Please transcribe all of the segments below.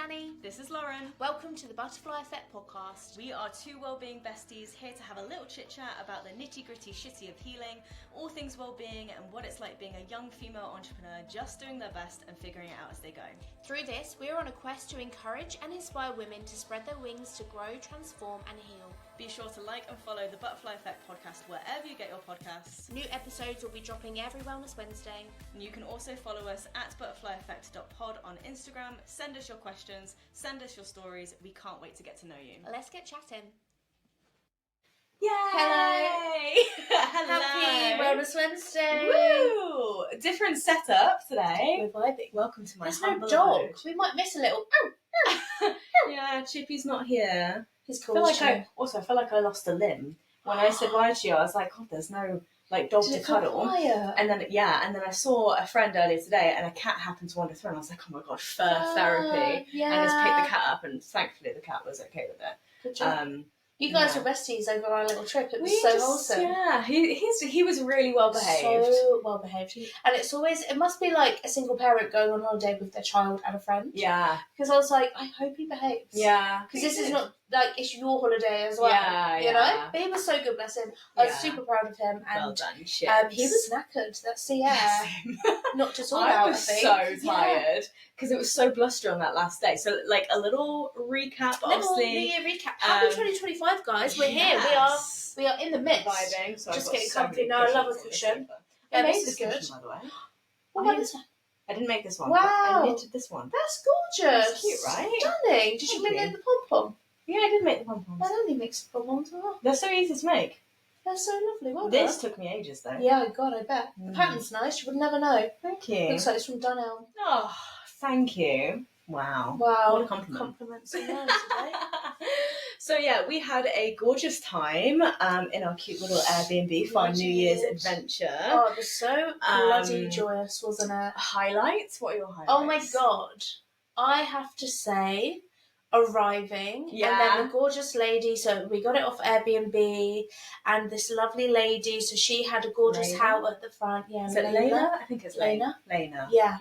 Dani. This is Lauren. Welcome to the Butterfly Effect podcast. We are two wellbeing besties here to have a little chit chat about the nitty gritty shitty of healing, all things wellbeing and what it's like being a young female entrepreneur just doing their best and figuring it out as they go. Through this, we are on a quest to encourage and inspire women to spread their wings to grow, transform and heal. Be sure to like and follow the Butterfly Effect podcast wherever you get your podcasts. New episodes will be dropping every Wellness Wednesday. And you can also follow us at butterflyeffect.pod on Instagram. Send us your questions, send us your stories. We can't wait to get to know you. Let's get chatting. Yay! Hello! Happy Wellness Wednesday! Woo! Different setup today. We're vibing. Welcome to my There's humble no dog. abode. We might miss a little. Yeah, Chippy's not here. He's I feel called. I feel like I lost a limb. When I said bye to you, I was like, God, there's no dog to cuddle. Quiet? And then I saw a friend earlier today and a cat happened to wander through and I was like, oh my God, fur therapy. Yeah. And just picked the cat up and thankfully the cat was okay with it. Good job. You guys were besties over our little trip. It was so wholesome. Yeah, he was really well behaved. So well behaved. And it must be like a single parent going on holiday with their child and a friend. Yeah. Because I was like, I hope he behaves. Yeah. Because this is not, like, it's your holiday as well. Yeah, you know? But he was so good, bless him. I was super proud of him. And well done, he was knackered. That's the air. Not just all out, I was I think. so tired because it was so blustery on that last day. So, like, a little recap, obviously. New Year recap. Happy 2025, guys. We're here. We are in the midst. Vibing. So just getting comfy now. I love a cushion. I made this this is good. cushion, by the way. What about this one? I didn't make this one. Wow. But I knitted this one. That's gorgeous. That's cute, right? Stunning. Did you Thank make you. the pom-pom? Yeah, I did make the pom-poms. I only mixed pom-poms as well. They're so easy to make. They're so lovely. Well This done. took me ages, though. Yeah, God, I bet. The pattern's nice. You would never know. Thank you. Looks like it's from Dunelm. Oh, thank you. Wow. Wow. What a compliment. Compliments in there today. So yeah, we had a gorgeous time in our cute little Airbnb for our New Year's adventure. Oh, it was so bloody joyous, wasn't it? Highlights? What are your highlights? Oh my God. I have to say, arriving and then the gorgeous lady, so we got it off Airbnb and this lovely lady, so she had a gorgeous house at the front. Yeah, is it Lena? I think it's Lena. Lena. Yeah.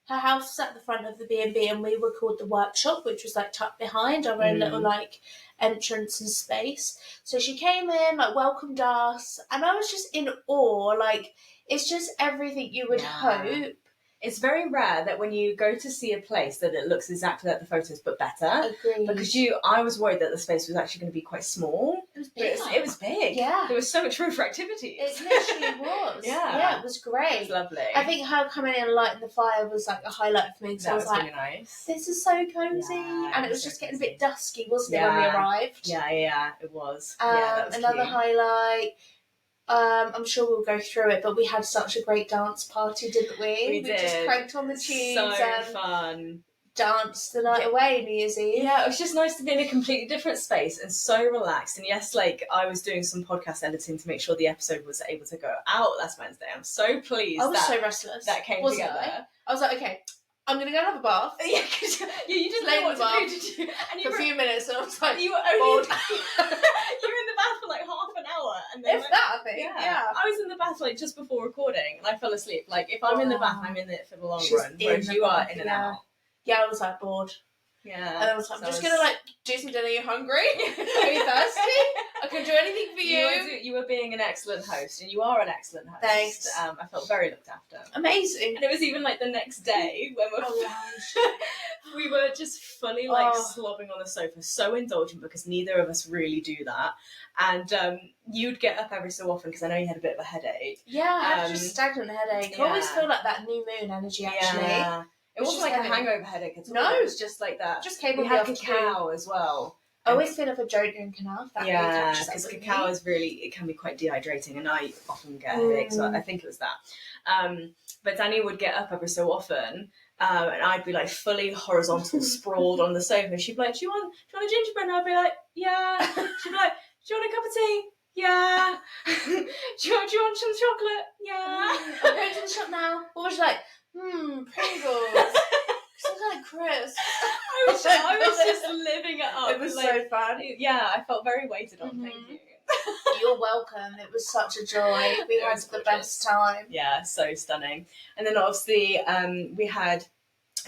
Her house was at the front of the B&B and we were called the workshop, which was like tucked behind our own little like entrance and space. So she came in, like welcomed us, and I was just in awe. Like, it's just everything you would hope. It's very rare that when you go to see a place that it looks exactly like the photos but better. Agreed. Because I was worried that the space was actually going to be quite small. It was big. It was big. Yeah. There was so much room for activities. It literally was. Yeah, it was great. It was lovely. I think her coming in and lighting the fire was like a highlight for me. So that I was like, really nice. this is so cozy. Yeah, and it was just getting a bit dusky, wasn't it, when we arrived? Yeah, it was. That was another cute. highlight. I'm sure we'll go through it, but we had such a great dance party, didn't we? We did. Just cranked on the tunes So and fun. danced the night away, New Year's Eve. Yeah, it was just nice to be in a completely different space and so relaxed. And yes, like I was doing some podcast editing to make sure the episode was able to go out last Wednesday. I'm so pleased. I was so restless. That came wasn't together. I was like, okay, I'm going to go and have a bath. Yeah, because you didn't Lay know in what the to do, did you? And For a few minutes, and I was like, you were only bored. you were in the bath for like half an hour, and then If that, I think, yeah. I was in the bath like just before recording, and I fell asleep. Like if I'm in the bath, I'm in it for the long She's run, whereas in you the are bath, in and yeah. out. Yeah, I was like bored. Yeah. And I was like, I'm just going to like do some dinner. You're hungry? Are you thirsty? I can do anything for you. You were being an excellent host, and you are an excellent host. Thanks. I felt very looked after. Amazing. And it was even like the next day when we were just fully slobbing on the sofa, so indulgent because neither of us really do that. And you'd get up every so often because I know you had a bit of a headache. Yeah, I had just a stagnant headache. I always feel like that new moon energy actually. Yeah. It wasn't like heavy. a hangover headache at all. No. It was just like that. Just came we on had the cacao as well. I always feel like a joke drinking half. Yeah, because cacao is it can be quite dehydrating, and I often get a headache, so I think it was that. But Dani would get up every so often, and I'd be like fully horizontal, sprawled on the sofa. And she'd be like, "Do you want a gingerbread?" And I'd be like, "Yeah." She'd be like, "Do you want a cup of tea?" Yeah. do you want some chocolate? Yeah. I'm going to the shop now. What was you like? Pringles. Some kind of crisp. I was just living it up. It was so fun. Yeah, I felt very weighted on. Thank you. You're welcome. It was such a joy. We had the best time. Yeah, so stunning. And then obviously we had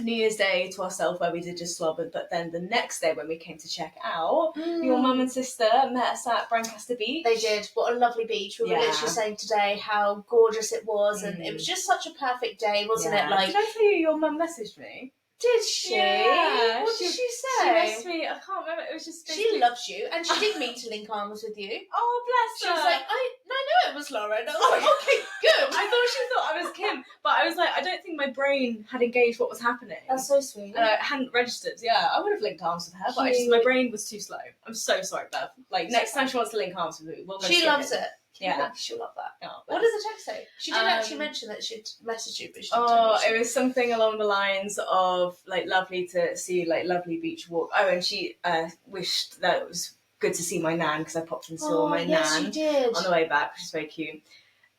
New Year's Day to ourselves where we did just slob, but then the next day when we came to check out, your mum and sister met us at Brancaster Beach. They did. What a lovely beach. We were literally saying today how gorgeous it was, and it was just such a perfect day, wasn't it? Like, did I tell you your mum messaged me? Did she? Yeah. What did she say? She messaged me, I can't remember, it was just She loves you, and she did mean to link arms with you. Oh, bless her. She was like, I know it was Lauren. I was like, okay, good. I thought she thought I was Kim, but I was like, I don't think my brain had engaged what was happening. That's so sweet. And I hadn't registered. Yeah, I would have linked arms with her, but my brain was too slow. I'm so sorry, Bev. Like, next time she wants to link arms with me, we'll go. She loves it. Yeah, she'll love that. Oh, what does the text say? She didn't actually mention that she'd messaged you, but she didn't tell it was something along the lines of like lovely to see, like lovely beach walk. Oh, and she wished that it was good to see my nan because I popped and saw my nan you did. on the way back, which is very cute.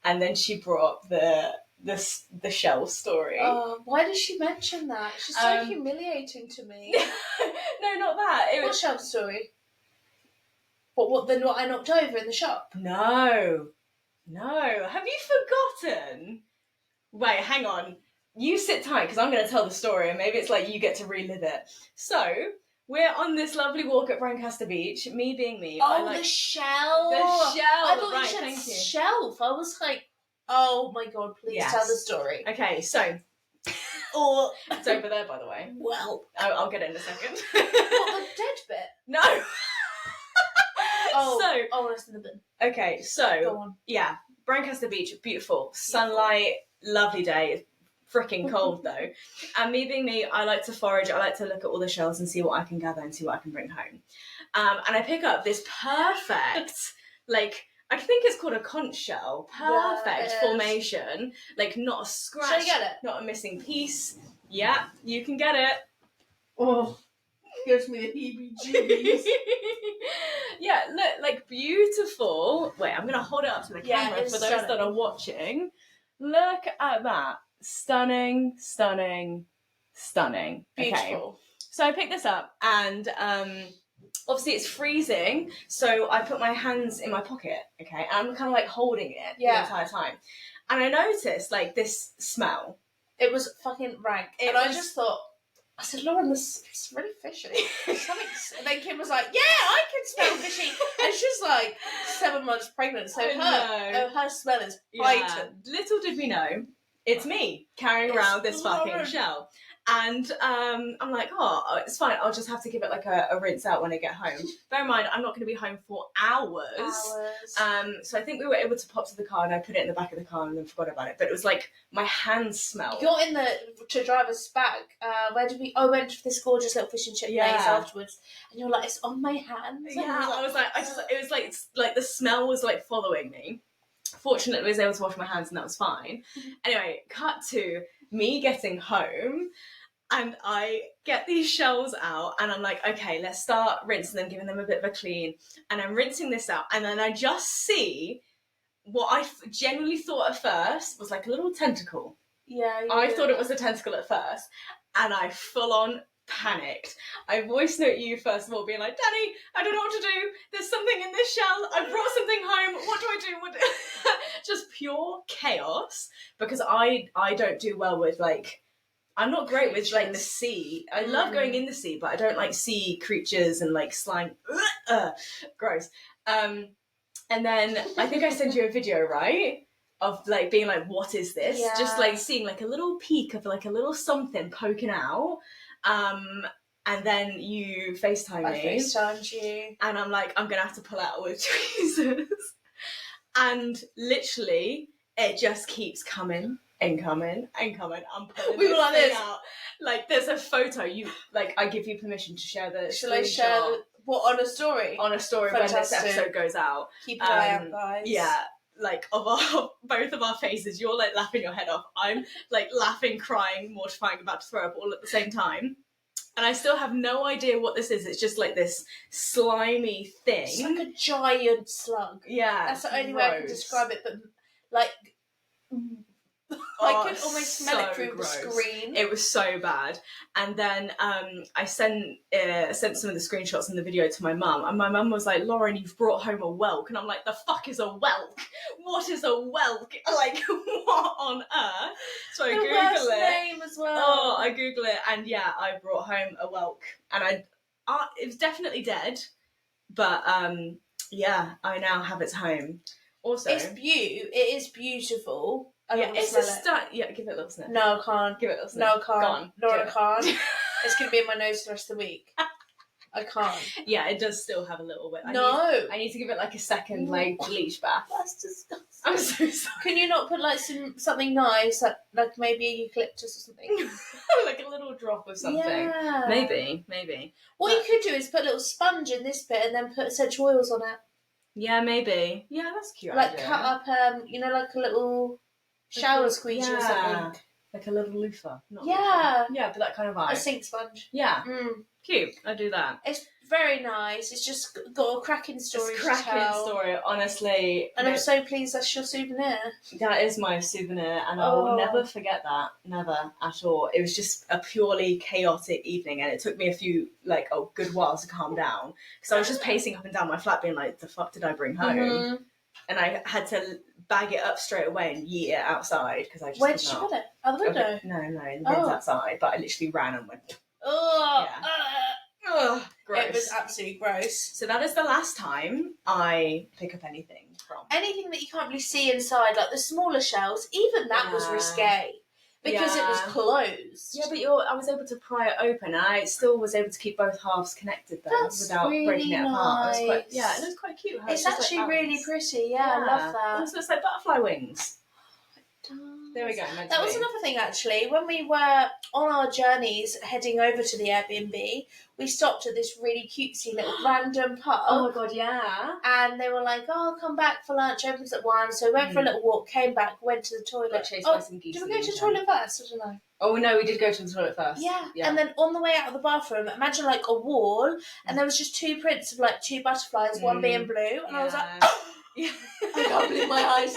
And then she brought up the shell story. Oh, why did she mention that? She's so humiliating to me. No, not that. What shell story? What I knocked over in the shop? No. Have you forgotten? Wait, hang on. You sit tight because I'm going to tell the story and maybe it's like you get to relive it. So, we're on this lovely walk at Brancaster Beach, me being me. The shell. The shell. I thought you said shelf. I was like, oh my God, please tell the story. Okay, so... It's over there, by the way. Well. I'll get it in a second. What, the dead bit? No. That's in the bin. Okay, so go on. Yeah, Brancaster Beach, beautiful sunlight, lovely day. It's freaking cold though. And me being me, I like to forage. I like to look at all the shells and see what I can gather and see what I can bring home. And I pick up this perfect, like I think it's called a conch shell, perfect formation, like not a scratch, Shall I get it? Not a missing piece. Yeah, you can get it. Oh. Gives me the heebie-jeebies. Yeah, look, like beautiful. Wait, I'm gonna hold it up to the camera for those that are watching. Look at that. Stunning. Beautiful. Okay. So I picked this up and obviously it's freezing, so I put my hands in my pocket, okay, and I'm kind of like holding it the entire time. And I noticed like this smell. It was fucking rank. I just thought, I said, Lauren, this is really fishy. And then Kim was like, yeah, I can smell fishy. And she's like 7 months pregnant, so her smell is heightened. Little did we know, it's me carrying around this fucking shell. And I'm like, oh, it's fine. I'll just have to give it like a rinse out when I get home. Bear in mind, I'm not going to be home for hours. So I think we were able to pop to the car and I put it in the back of the car and then forgot about it. But it was like my hands smelled. You're in to drive us back. Where did we? Oh, we went to this gorgeous little fish and chip place afterwards. And you're like, it's on my hands. Yeah, I was like, it was like the smell was like following me. Fortunately, I was able to wash my hands and that was fine. Anyway, cut to me getting home. And I get these shells out and I'm like, okay, let's start rinsing them, giving them a bit of a clean. And I'm rinsing this out. And then I just see what I genuinely thought at first was like a little tentacle. Yeah. I thought it was a tentacle at first. And I full on panicked. I voice note you first of all being like, Dani, I don't know what to do. There's something in this shell. I brought something home. What do I do? Just pure chaos. Because I don't do well with like, I'm not great with like the sea. I love going in the sea, but I don't like sea creatures and like slime. Gross. And then I think I sent you a video, right? Of like being like, what is this? Yeah. Just like seeing like a little peek of like a little something poking out. And then you FaceTime me. I FaceTimed you. And I'm like, I'm going to have to pull out all the tweezers. And literally, it just keeps coming. I'm pulling we were like this out. Like there's a photo. I give you permission to share the. Shall I share what on a story? On a story when this episode goes out. Keep an eye out, guys. Yeah, like of both of our faces. You're like laughing your head off. I'm like laughing, crying, mortifying, about to throw up all at the same time. And I still have no idea what this is. It's just like this slimy thing. It's like a giant slug. Yeah, that's the only way I can describe it. But like. I could almost smell it through the screen. It was so bad. And then I sent some of the screenshots and the video to my mum. And my mum was like, Lauren, you've brought home a WHELK. And I'm like, the fuck is a WHELK? what is a WHELK? Like, what on earth? So I The Google worst it. name as well. Oh, I Google it, and yeah, I brought home a WHELK, and it was definitely dead, but yeah, I now have its home. Also, it is beautiful. Yeah, it's a start. Yeah, give it a little sniff. No, I can't. Give it a little sniff. No, I can't. Go on. No, I can't. It's going to be in my nose the rest of the week. I can't. Yeah, it does still have a little bit. No. I need to give it like a second like bleach bath. That's disgusting. I'm so sorry. Can you not put like something nice, like maybe a eucalyptus or something? Like a little drop of something. Yeah. Maybe. What you could do is put a little sponge in this bit and then put essential oils on it. Yeah, maybe. Yeah, that's cute. Like idea. cut up, like a little shower squeegee or something. Like a little loofah. Yeah. Yeah, but that kind of vibe. A sink sponge. Yeah. Cute. I do that. It's very nice. It's just got a cracking story It's a cracking story, honestly. And I'm so pleased that's your souvenir. That is my souvenir, and I will never forget that. Never at all. It was just a purely chaotic evening, and it took me a few, good while to calm down. Because I was just pacing up and down my flat being like, the fuck did I bring home? Mm-hmm. And I had to bag it up straight away and yeet it outside, because I just Where did you put it? Out the window? Okay. No, in the bins outside, but I literally ran and went, gross. It was absolutely gross. So that is the last time I pick up anything from. Anything that you can't really see inside, like the smaller shells, even that was risque. Because it was closed. Yeah, but I was able to pry it open, and I still was able to keep both halves connected though, without really breaking it apart. Nice. It was quite cute. It's actually really pretty. Yeah, I love that. Also, it's like butterfly wings. There we go. That was another thing, actually. When we were on our journeys heading over to the Airbnb, we stopped at this really cutesy little random pub. Oh my god, yeah. And they were like, come back for lunch, opens at 1. So we went for a little walk, came back, went to the toilet. Got chased by some geese. Did we go to the toilet first? I don't know. Oh no, we did go to the toilet first. Yeah. And then on the way out of the bathroom, imagine like a wall, and there was just 2 prints of like 2 butterflies, one being blue, and I was like, I can't believe my eyes.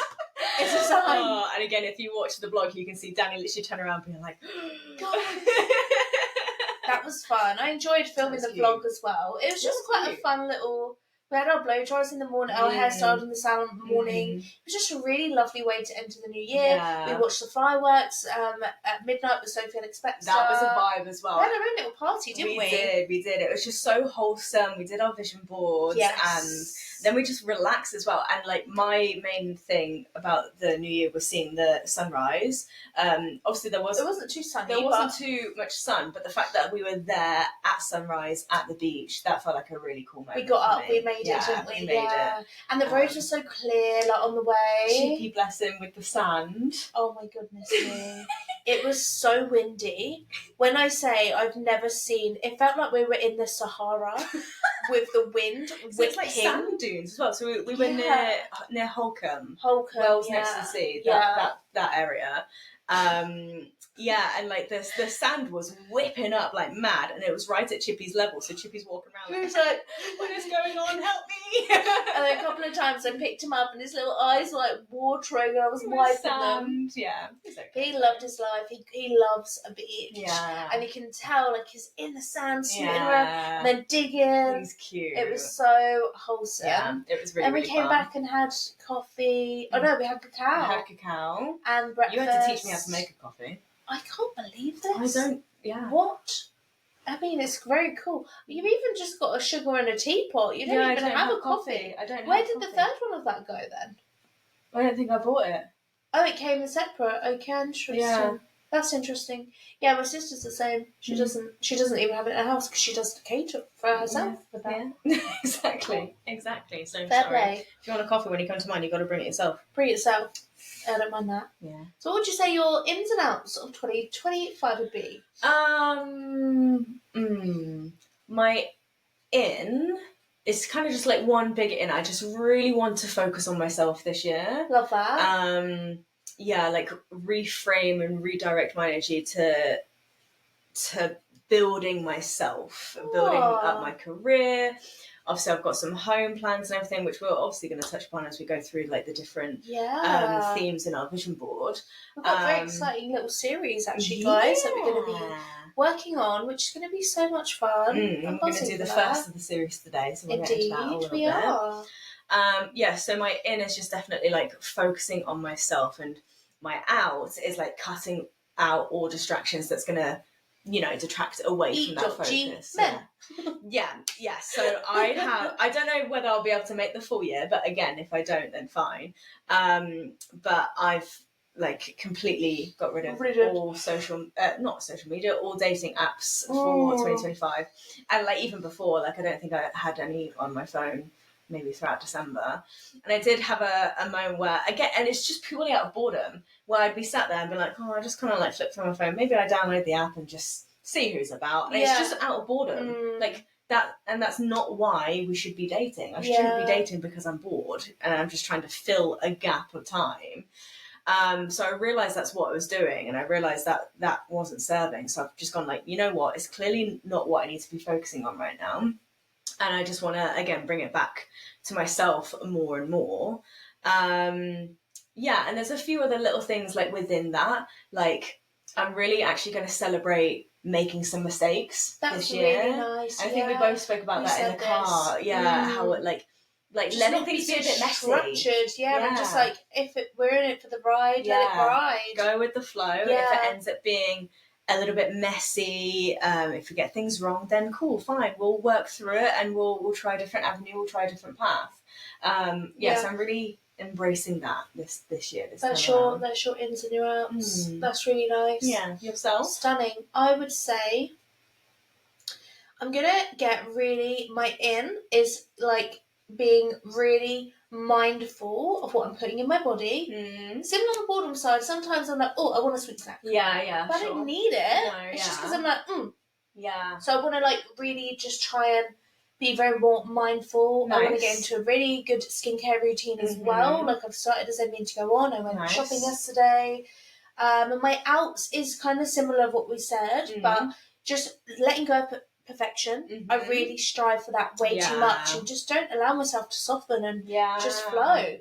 It's a sign. Oh, and again, if you watch the vlog, you can see Dani literally turn around being like, God. That was fun. I enjoyed filming the vlog as well. It was just quite a fun little... We had our blow dries in the morning, our hairstyles in the salon in the morning. It was just a really lovely way to enter the new year. Yeah. We watched the fireworks at midnight with Sophie Unexpected. That was a vibe as well. We had our own little party, didn't we? We did. It was just so wholesome. We did our vision boards and then we just relaxed as well. And like my main thing about the new year was seeing the sunrise. Obviously it wasn't too sunny. There wasn't too much sun, but the fact that we were there at sunrise at the beach, that felt like a really cool moment. We got up, we made it, didn't we? We made it. And the roads were so clear, like on the way. Cheeky blessing with the sand. Oh my goodness me. It was so windy. When I say I've never seen, it felt like we were in the Sahara with the wind whipping. So it's like sand dunes as well. So we were near Holcombe. Wales next to the sea, that area. And like the sand was whipping up like mad, and it was right at Chippy's level, so Chippy's walking around he was like, what is going on, help me. And then a couple of times I picked him up and his little eyes were like watering, and I was wiping them. Yeah, he loved his life. He loves a beach, and you can tell like he's in the sand snooping around and then digging. He's cute. It was so wholesome. Yeah, it was really and we really came fun. back and had coffee. Oh no, we had cacao. We had cacao and breakfast. You had to teach me how to make a coffee. I can't believe this. I don't. Yeah. What? I mean, it's very cool. You've even just got a sugar and a teapot. You don't even have a coffee. I don't. Where did the third one of that go then? I don't think I bought it. Oh, it came in separate. Okay, interesting. Yeah. That's interesting. Yeah, my sister's the same. She doesn't even have it in her house because she does cater for herself with that. Yeah. Exactly. So fair play. If you want a coffee when you come to mine, you got to bring it yourself. Bring it yourself. I don't mind that. Yeah. So, what would you say your ins and outs of 2025 would be? My in is kind of just like one big in. I just really want to focus on myself this year. Love that. Like reframe and redirect my energy to building myself, building up my career. Obviously, I've got some home plans and everything, which we're obviously going to touch upon as we go through like the different themes in our vision board. We've got a very exciting little series, actually, guys, that we're going to be working on, which is going to be so much fun. I'm going to do the first of the series today, so we'll get into that a little bit. Are. So my in is just definitely like focusing on myself, and my out is like cutting out all distractions that's gonna, detract away from that focus. Yeah. So I don't know whether I'll be able to make the full year, but again, if I don't, then fine. But I've like completely got rid of all not social media, all dating apps for 2025. And like even before, like I don't think I had any on my phone maybe throughout December. And I did have a moment where and it's just purely out of boredom, where I'd be sat there and be like, oh, I just kind of like flip through my phone. Maybe I download the app and just see who's about. And it's just out of boredom. Like that, and that's not why we should be dating. I shouldn't be dating because I'm bored and I'm just trying to fill a gap of time. So I realised that's what I was doing, and I realised that wasn't serving. So I've just gone like, you know what? It's clearly not what I need to be focusing on right now. And I just want to, again, bring it back to myself more and more. And there's a few other little things like within that. Like I'm really actually going to celebrate making some mistakes this year. That's really nice. I think we both spoke about that in the car. Yeah, how it like letting things be a bit messy. Structured, and just like we're in it for the ride, let it ride. Go with the flow. If it ends up being a little bit messy, if we get things wrong, then cool, fine. We'll work through it and we'll try a different avenue. We'll try a different path. So I'm really embracing that this year. That's your ins and your outs. That's really nice. Yeah, yourself. Stunning. I would say I'm gonna get my in is like being really mindful of what I'm putting in my body. Similar on the boredom side, sometimes I'm like, oh, I want a sweet snack. Yeah, but I don't need it. No, it's just because I'm like, Yeah. So I want to like really just try and be very more mindful. Nice. I want to get into a really good skincare routine as well. Like I've started as I mean to go on. I went shopping yesterday. And my outs is kind of similar to what we said, but just letting go of perfection. I really strive for that way too much, and just don't allow myself to soften and just flow.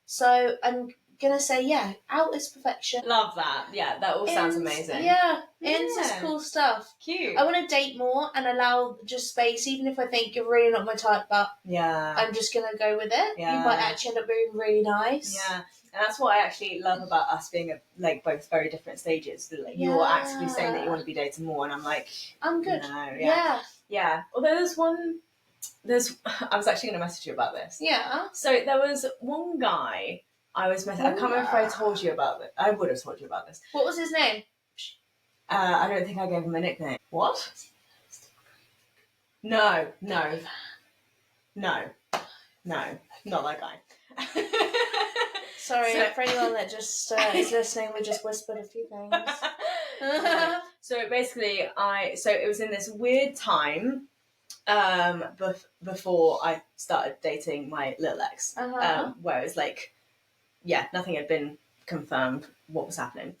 So I'm gonna say out is perfection. Love that. That all sounds amazing. Ins is cool stuff. Cute. I want to date more and allow just space, even if I think you're really not my type, but I'm just gonna go with it. You might actually end up being really nice. And that's what I actually love about us being at both very different stages. Like you're actively saying that you want to be dating more, and I'm like, I'm good. No, Although I was actually going to message you about this. So there was one guy I was messaging. I can't remember if I told you about it. I would have told you about this. What was his name? I don't think I gave him a nickname. What? No, not that guy. Sorry, for anyone that just is listening, we just whispered a few things. So basically, it was in this weird time before I started dating my little ex, where it was like, nothing had been confirmed what was happening.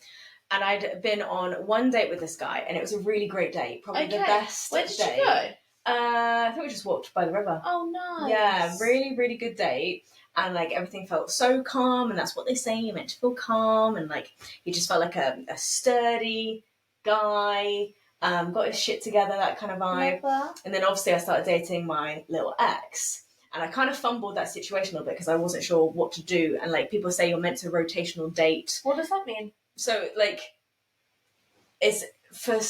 And I'd been on one date with this guy, and it was a really great date, probably the best Where did date. you go? I think we just walked by the river. Oh, nice. Yeah, really, really good date. And like everything felt so calm, and that's what they say, you're meant to feel calm, and like he just felt like a sturdy guy, got his shit together, that kind of vibe. And then obviously I started dating my little ex, and I kind of fumbled that situation a little bit because I wasn't sure what to do. And like people say you're meant to rotational date. What does that mean? So like it's for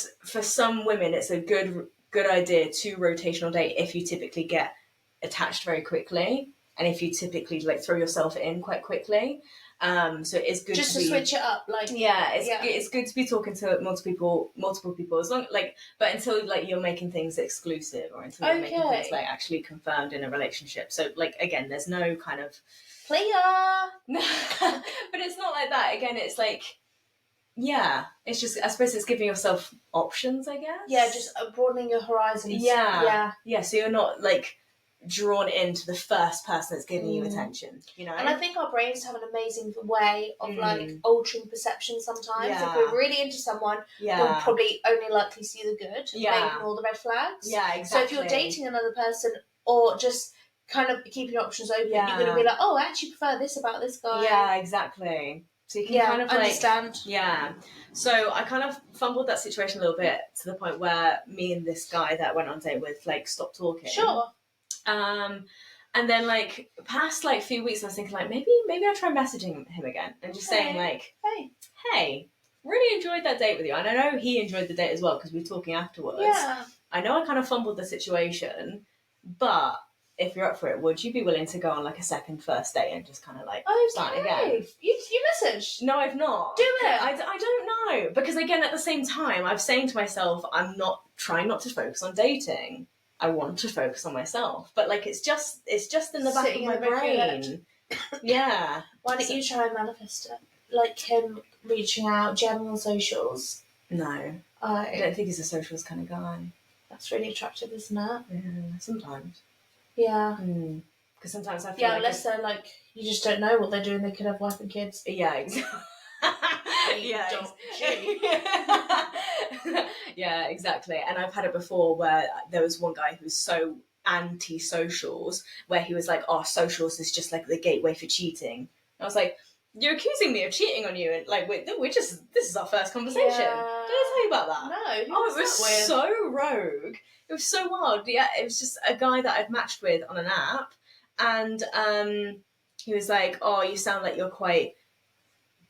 some women it's a good idea to rotational date if you typically get attached very quickly. And if you typically like throw yourself in quite quickly, so it's good just to switch it up, like it's good to be talking to multiple people as long but until like you're making things exclusive or until you're making things like actually confirmed in a relationship. So like again, there's no kind of player, but it's not like that. Again, it's like it's just I suppose it's giving yourself options, I guess. Just broadening your horizons. So you're not like drawn into the first person that's giving you attention, you know. And I think our brains have an amazing way of like altering perception sometimes. If we're really into someone, we'll probably only likely see the good, ignore the red flags. Exactly. So if you're dating another person or just kind of keeping your options open, you're going to be like, oh, I actually prefer this about this guy. Exactly. So you can kind of understand. So I kind of fumbled that situation a little bit to the point where me and this guy that I went on a date with like stopped talking. Sure. And then like past like few weeks, I was thinking like maybe I'll try messaging him again and just saying like, hey, really enjoyed that date with you. And I know he enjoyed the date as well because we were talking afterwards. Yeah. I know I kind of fumbled the situation, but if you're up for it, would you be willing to go on like a first date and just kind of like start again? You messaged? No, I've not. Do it. I don't know because again, at the same time, I'm saying to myself, I'm not trying not to focus on dating. I want to focus on myself, but like it's just in the back of my brain. Yeah. Why don't you try and manifest it? Like him reaching out, jamming on socials. No, I don't think he's a socials kind of guy. That's really attractive, isn't it? Yeah, sometimes. Yeah. Because sometimes I feel like unless they're like you just don't know what they're doing. They could have wife and kids. Yeah, exactly. Yeah, exactly. And I've had it before where there was one guy who was so anti-socials, where he was like, "Oh, socials is just like the gateway for cheating." And I was like, "You're accusing me of cheating on you?" And like, this is our first conversation. Did I tell you about that? No. It was so rogue. It was so wild. Yeah, it was just a guy that I'd matched with on an app, and he was like, "Oh, you sound like you're quite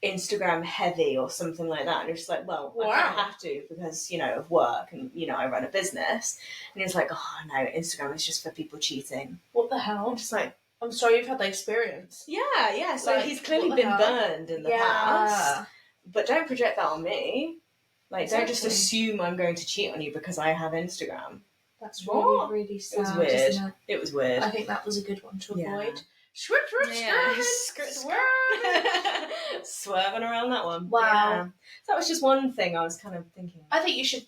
Instagram heavy or something like that." And you're just like, well, I kind of have to because, of work and, I run a business. And he was like, "Oh, no, Instagram is just for people cheating." What the hell? I'm just like, I'm sorry you've had that experience. Yeah. So like, he's clearly been burned in the past. But don't project that on me. Like, don't just assume I'm going to cheat on you because I have Instagram. That's really, really sad. It was weird. It was weird. I think that was a good one to avoid. Swerving around that one. Wow. Yeah. So that was just one thing I was kind of thinking. I think you should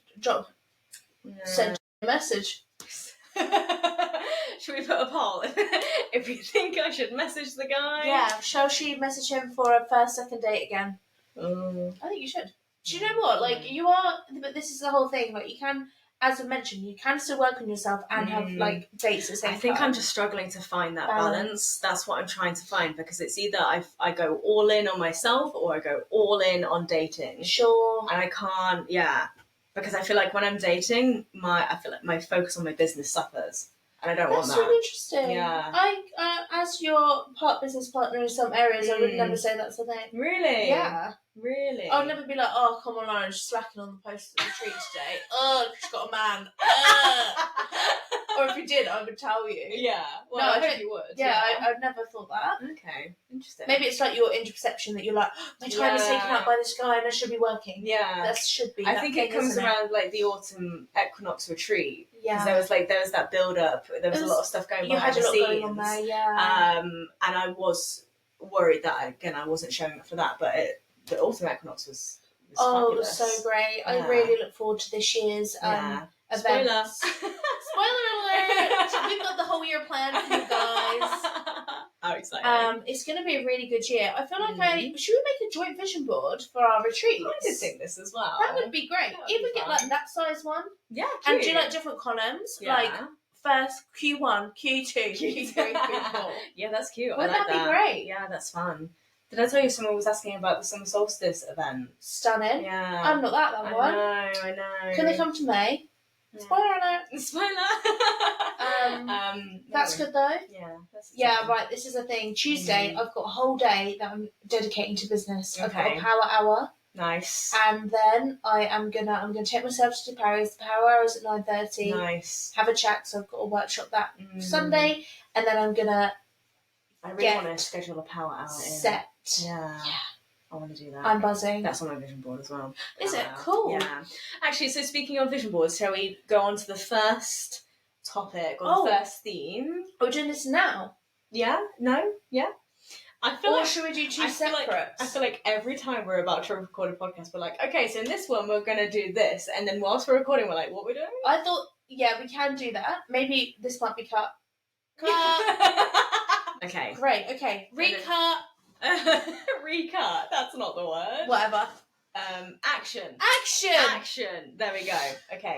send a message. Should we put a poll? If you think I should message the guy? Yeah. Shall she message him for a second date again? I think you should. Do you know what? Like, you are, but this is the whole thing. Like, you can, as I mentioned, you can still work on yourself and have, like, dates at the same time. I think I'm just struggling to find that balance. That's what I'm trying to find, because it's either I go all in on myself or I go all in on dating. Sure. And I can't, because I feel like when I'm dating, I feel like my focus on my business suffers. And I don't want that. That's really interesting. Yeah. As your business partner in some areas, I would never say that's the thing. Really? Yeah. Really? I'd never be like, "Oh, come on, Lauren, she's slacking on the post at the retreat today. Oh, she's got a man." Or if you did, I would tell you. Yeah. Well, no, I hope you would. Yeah, I've never thought that. Okay, interesting. Maybe it's like your interperception that you're like, my time is taken up by this guy and I should be working. Yeah. That should be. I think it comes around like the autumn equinox retreat. Yeah. There was that build up. There was a lot of stuff going behind the scenes. You had a lot going on there, yeah. And I was worried that again I wasn't showing up for that, but the autumn equinox was fabulous. It was so great. I really look forward to this year's event. Spoiler. Spoiler alert! We've got the whole year planned for you guys. How exciting. It's going to be a really good year. I feel like should we make a joint vision board for our retreats? I did think this as well. That would be great. Even get like that size one. Yeah, cute. And do like different columns. Yeah. Like first Q1, Q2, Q3, Q4. Yeah, that's cute. Wouldn't that be great? Yeah, that's fun. Did I tell you someone was asking about the summer solstice event? Stunning. Yeah. I'm not that one. I know. Can they come to May? Spoiler alert. Spoiler. That's good though. Yeah. Right. This is a thing. Tuesday, I've got a whole day that I'm dedicating to business. Okay. I've got a power hour. Nice. And then I'm gonna take myself to Paris. The power hour is at 9:30. Nice. Have a chat. So I've got a workshop that Sunday, and then I'm gonna. I really want to schedule a power hour set. Yeah. I want to do that. I'm buzzing. That's on my vision board as well. Is it? Cool. Yeah. Actually, so speaking of vision boards, shall we go on to the first topic or the first theme? Are we doing this now? Yeah? No? Yeah? Or should we do two separate? I feel like every time we're about to record a podcast, we're like, okay, so in this one we're going to do this. And then whilst we're recording, we're like, what are we doing? I thought, we can do that. Maybe this might be cut. Okay. Great. Okay. Recut. Recut. That's not the word. Whatever. Action. There we go. Okay.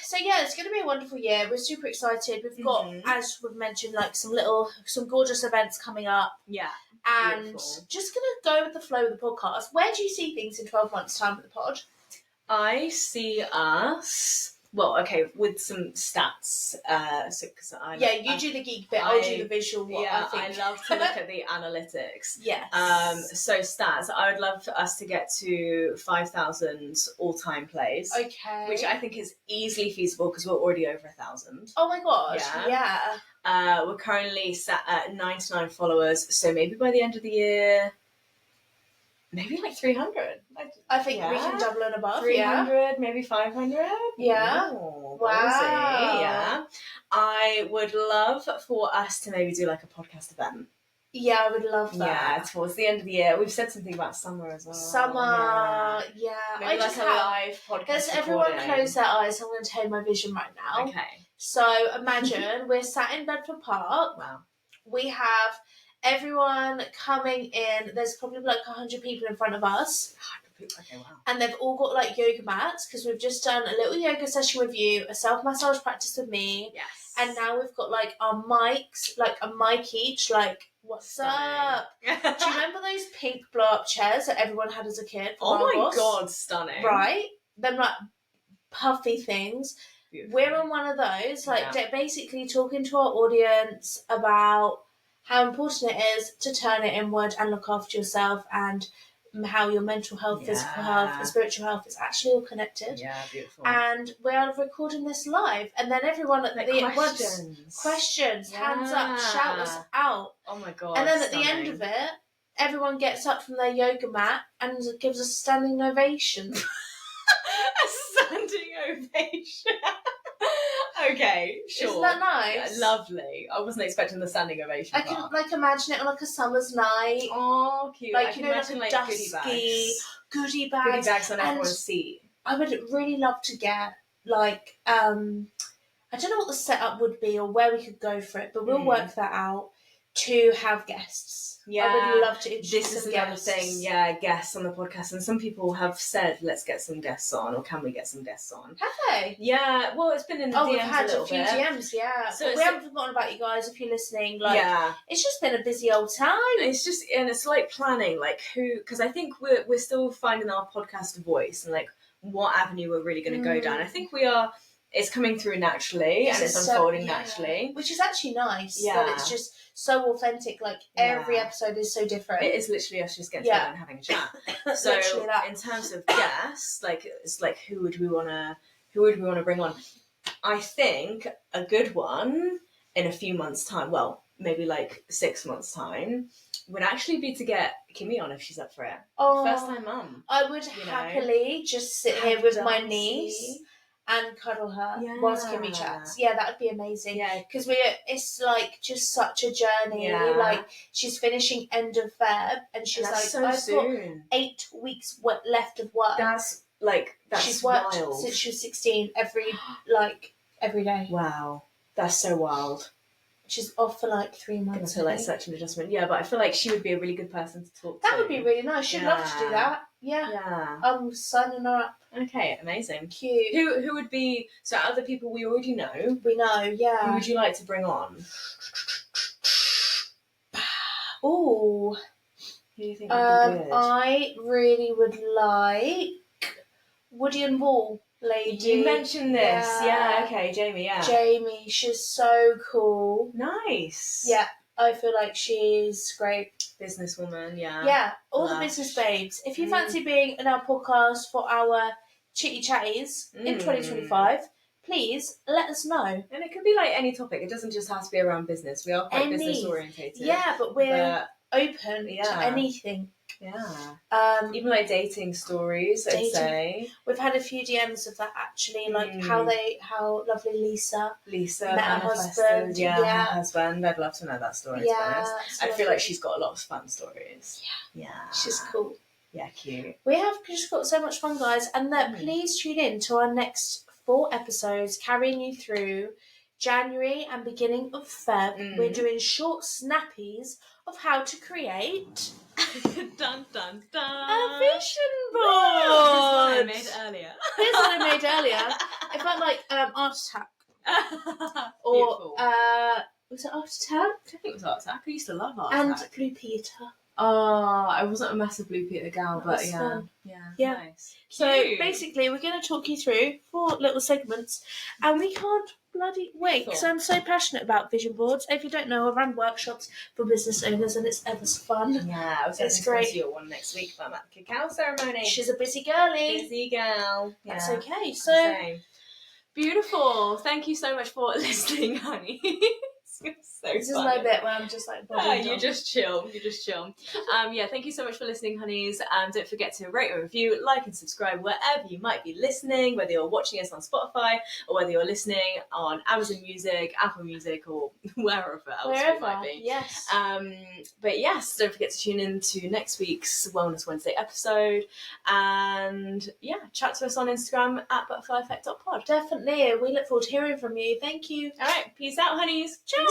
So it's going to be a wonderful year. We're super excited. We've got, as we've mentioned, like some gorgeous events coming up. Yeah. And beautiful. Just going to go with the flow of the podcast. Where do you see things in 12 months' time with the pod? I see us well, okay, with some stats. Cause you do the geek bit, I'll do the visual one. Yeah, I think. I love to look at the analytics. Yes. So stats, I would love for us to get to 5,000 all-time plays. Okay. Which I think is easily feasible because we're already over 1,000. Oh my gosh, yeah. We're currently sat at 99 followers, so maybe by the end of the year, maybe like 300. I think we can double and above. 300, maybe 500. Yeah. Ooh, wow. Yeah. I would love for us to maybe do like a podcast event. Yeah, I would love that. Yeah, towards the end of the year. We've said something about summer as well. Summer, yeah. Maybe I like a live podcast. Let's everyone close their eyes. I'm going to tell you my vision right now. Okay. So imagine we're sat in Bedford Park. Wow. We have everyone coming in. There's probably like 100 people in front of us. 100 people. Okay, wow. And they've all got like yoga mats because we've just done a little yoga session with you, a self-massage practice with me. Yes. And now we've got like our mics, like a mic each, like, what's up? Do you remember those pink blow-up chairs that everyone had as a kid? Oh my god, stunning. Right? Them like puffy things. Beautiful. We're on one of those, like basically talking to our audience about how important it is to turn it inward and look after yourself, and how your mental health, physical health, and spiritual health is actually all connected. Yeah, beautiful. And we're recording this live, and then everyone at the questions, hands up, shout us out. Oh my god! And then at the end of it, everyone gets up from their yoga mat and gives us a standing ovation. A standing ovation. Okay, sure. Isn't that nice? Yeah, lovely. I wasn't expecting the standing ovation. I can like imagine it on like a summer's night. Oh, cute! Like, I you can know, imagine like like dusky goodie bags. Goodie bags on everyone's seat. I would really love to get like I don't know what the setup would be or where we could go for it, but we'll work that out to have guests. Yeah, I would love to introduce this is another guests. thing. Yeah, guests on the podcast, and some people have said, "Let's get some guests on," or "Can we get some guests on?" Have they? Yeah. Well, it's been in the DMs we've had a little few bit. DMs. Yeah, So but we haven't forgotten about you guys if you're listening. Like, it's just been a busy old time. It's just, and it's like planning, like who, because I think we're still finding our podcast voice and like what avenue we're really going to go down. I think we are. It's coming through naturally, and it's unfolding naturally, which is actually nice. Yeah, that it's just so authentic. Like every episode is so different. It is literally us just getting together and having a chat. So in terms of guests, like it's like who would we want to bring on? I think a good one in a few months' time. Well, maybe like 6 months' time. Would actually be to get Kimmy on if she's up for it. Oh, first time mum. I would happily just sit here with my niece and cuddle her whilst Kimmy chats. Yeah, that would be amazing. Yeah, because it's like just such a journey. Yeah. Like she's finishing end of Feb, and she's like, so I've soon. got 8 weeks left of work. That's she's worked wild. since she was 16 every day. Wow, that's so wild. She's off for like 3 months. I feel like such an adjustment. Yeah, but I feel like she would be a really good person to talk to. That would be really nice. She'd love to do that. Yeah. Yeah. I'm signing her up. Okay, amazing. Cute. Who would be, so other people we already know? We know, yeah. Who would you like to bring on? Ooh. Who do you think would be good? I really would like Woody and Wall lady. You mentioned this. Yeah, okay, Jamie, Jamie, she's so cool. Nice. Yeah, I feel like she's great. Businesswoman, yeah. Yeah, all the business babes. If you fancy being in our podcast for our chitty chatties in 2025, please let us know. And it could be like any topic. It doesn't just have to be around business. We are quite business orientated. Yeah, but we're open to anything. Yeah. Even like dating stories, I'd say. We've had a few DMs of that actually, like how lovely Lisa met her husband. Yeah, her husband. I'd love to know that story. Yeah, I feel like she's got a lot of fun stories. Yeah, she's cool. Yeah, cute. We have just got so much fun, guys, and please tune in to our next 4 episodes, carrying you through January and beginning of Feb. We're doing short snappies of how to create dun dun dun a vision board. Here's what I made earlier. It felt like Art Attack. Or was it Art Attack? I think it was Art Attack. I used to love Art and Attack. Blue Peter. Oh, I wasn't a massive Blue Peter gal, That but was yeah. fun. Yeah. Yeah. Nice. So Cute. basically, we're going to talk you through 4 little segments, and we can't bloody wait because I'm so passionate about vision boards. If you don't know, I run workshops for business owners, and it's ever so fun. Yeah, I was It's going to great. see you at one next week, but I'm at the cacao ceremony. She's a busy girly. Busy girl. That's Yeah. okay. So Same. Beautiful. Thank you so much for listening, honey. So this is funny. my bit where I'm just like, you just chill. Yeah, thank you so much for listening, honeys. Don't forget to rate and review, like and subscribe wherever you might be listening, whether you're watching us on Spotify or whether you're listening on Amazon Music, Apple Music, or wherever else we might be. Yes. But yes, don't forget to tune in to next week's Wellness Wednesday episode, and yeah, chat to us on Instagram at butterflyeffect.pod. Definitely. We look forward to hearing from you. Thank you. All right, peace out, honeys. Ciao.